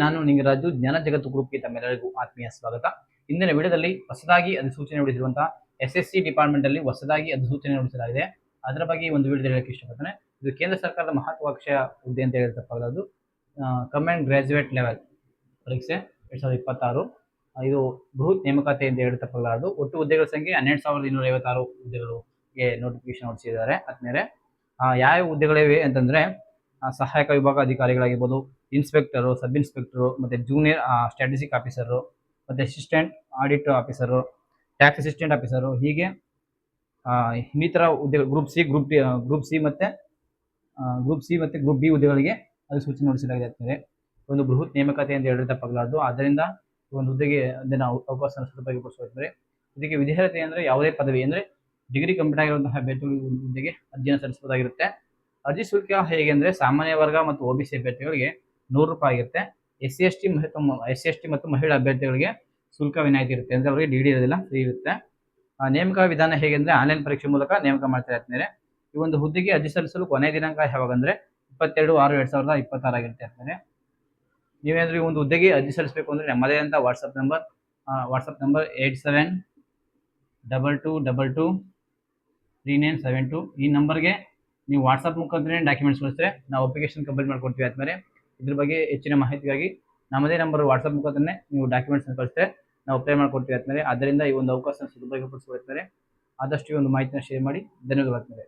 ನಾನು ನಿಂಗರಾಜು ಜ್ಞಾನ ಜಗತ್ತು ಗ್ರೂಪ್ಗೆ ತಮ್ಮೆಲ್ಲರಿಗೂ ಆತ್ಮೀಯ ಸ್ವಾಗತ. ಇಂದಿನ ವಿಡಿಯೋದಲ್ಲಿ ಹೊಸದಾಗಿ ಅಧಿಸೂಚನೆ ಹೊರಡಿಸಿರುವಂತಹ SSC ಡಿಪಾರ್ಟ್ಮೆಂಟ್ ಅಲ್ಲಿ ಹೊಸದಾಗಿ ಅಧಿಸೂಚನೆ ಹೊರಡಿಸಲಾಗಿದೆ. ಅದರ ಬಗ್ಗೆ ಒಂದು ವಿಡಿಯೋ ಹೇಳಕ್ಕೆ ಇಷ್ಟಪಡ್ತೇನೆ. ಇದು ಕೇಂದ್ರ ಸರ್ಕಾರದ ಮಹತ್ವಾಕಾಂಕ್ಷೆಯ ಹುದ್ದೆ ಅಂತ ಹೇಳಿರ್ತಕ್ಕಂಥದ್ದು ಕಮೆಂಟ್ ಗ್ರಾಜುಯೇಟ್ ಲೆವೆಲ್ ಪರೀಕ್ಷೆ 2026. ಇದು ಬೃಹತ್ ನೇಮಕಾತಿ ಅಂತ ಹೇಳಿರ್ತಕ್ಕಂಥದ್ದು. ಒಟ್ಟು ಹುದ್ದೆಗಳ ಸಂಖ್ಯೆ 12,256 ಹುದ್ದೆಗಳಿಗೆ ನೋಟಿಫಿಕೇಶನ್ ಹೊರಡಿಸಿದ್ದಾರೆ. ಆದ್ಮೇಲೆ ಯಾವ ಹುದ್ದೆಗಳಿವೆ ಅಂತಂದ್ರೆ ಸಹಾಯಕ ವಿಭಾಗ ಅಧಿಕಾರಿಗಳಾಗಿರ್ಬೋದು, ಇನ್ಸ್ಪೆಕ್ಟರು, ಸಬ್ ಇನ್ಸ್ಪೆಕ್ಟರು, ಮತ್ತೆ ಜೂನಿಯರ್ ಸ್ಟ್ಯಾಟಿಸ್ಟಿಕ್ ಆಫೀಸರು, ಮತ್ತೆ assistant audit officer, tax assistant officer, ಹೀಗೆ ಇನ್ನಿತರ ಹುದ್ದೆಗಳು ಗ್ರೂಪ್ ಸಿ ಮತ್ತೆ ಗ್ರೂಪ್ ಬಿ ಹುದ್ದೆಗಳಿಗೆ ಅಧಿಸೂಚನೆ ಹೊರಡಿಸಲಾಗಿದೆ. ಒಂದು ಬೃಹತ್ ನೇಮಕಾತಿ ಅಂತ ಹೇಳಿರ್ತಕ್ಕಂಥದ್ದು. ಆದ್ದರಿಂದ ಒಂದು ಹುದ್ದೆಗೆ ಅವಕಾಶ ಸದುಪಯೋಗಪಡಿಸುತ್ತಾರೆ. ಇದಕ್ಕೆ ವಿದ್ಯಾರ್ಹತೆ ಅಂದ್ರೆ ಯಾವುದೇ ಪದವಿ ಅಂದ್ರೆ ಡಿಗ್ರಿ ಕಂಪ್ಲೀಟ್ ಆಗಿರುವಂತಹ ಅಭ್ಯರ್ಥಿಗಳು ಹುದ್ದೆಗೆ ಅರ್ಜಿಯನ್ನು ಸಲ್ಲಿಸಬಹುದಾಗಿರುತ್ತೆ. ಅರ್ಜಿ ಶುಲ್ಕ ಹೇಗೆ ಅಂದ್ರೆ ಸಾಮಾನ್ಯ ವರ್ಗ ಮತ್ತು OBC ಅಭ್ಯರ್ಥಿಗಳಿಗೆ ₹100 ಆಗಿರುತ್ತೆ. SC ST ಮತ್ತು ಮಹಿಳಾ ಅಭ್ಯರ್ಥಿಗಳಿಗೆ ಶುಲ್ಕ ವಿನಾಯಿತಿ ಇರುತ್ತೆ. ಅಂದ್ರೆ ಅವರಿಗೆ DD ಇರೋದಿಲ್ಲ, ಫ್ರೀ ಇರುತ್ತೆ. ನೇಮಕ ವಿಧಾನ ಹೇಗೆ ಅಂದ್ರೆ ಆನ್ಲೈನ್ ಪರೀಕ್ಷೆ ಮೂಲಕ ನೇಮಕ ಮಾಡ್ತಾ ಇರ್ತಾರೆ. ಈ ಒಂದು ಹುದ್ದೆಗೆ ಅರ್ಜಿ ಸಲ್ಲಿಸಲು ಕೊನೆಯ ದಿನಾಂಕ ಯಾವಾಗ ಅಂದ್ರೆ 22/6/2026 ಆಗಿರುತ್ತೆ. ನೀವೇನಾದ್ರೂ ಈ ಒಂದು ಹುದ್ದೆಗೆ ಅರ್ಜಿ ಸಲ್ಲಿಸಬೇಕು ಅಂದ್ರೆ ನಮ್ಮದೇ ಅಂತ ವಾಟ್ಸಪ್ ನಂಬರ್ 8722223972 ಈ ನಂಬರ್ಗೆ ನೀವು ವಾಟ್ಸಪ್ ಮುಖಾಂತರ ಡಾಕ್ಯುಮೆಂಟ್ಸ್ ಕಳಿಸಿದ್ರೆ ನಾವು ಅಪ್ಲಿಕೇಶನ್ ಕಂಪ್ಲೀಟ್ ಮಾಡ್ಕೊಡ್ತೀವಿ. ಆದ್ಮೇಲೆ ಇದ್ರ ಬಗ್ಗೆ ಹೆಚ್ಚಿನ ಮಾಹಿತಿಗಾಗಿ ನಮ್ಮದೇ ನಂಬರ್ ವಾಟ್ಸಪ್ ಮುಖಾಂತರ ನೀವು ಡಾಕ್ಯುಮೆಂಟ್ಸ್ ಕಳಿಸಿದ್ರೆ ನಾವು ಅಪ್ಲೈ ಮಾಡ್ಕೊಡ್ತೀವಿ. ಆದ್ಮೇಲೆ ಅದರಿಂದ ಈ ಒಂದು ಅವಕಾಶ ಸದುಪಯೋಗಪಡಿಸಿಕೊಳ್ತಾರೆ. ಆದಷ್ಟು ಈ ಒಂದು ಮಾಹಿತಿನ ಶೇರ್ ಮಾಡಿ. ಧನ್ಯವಾದಗಳು.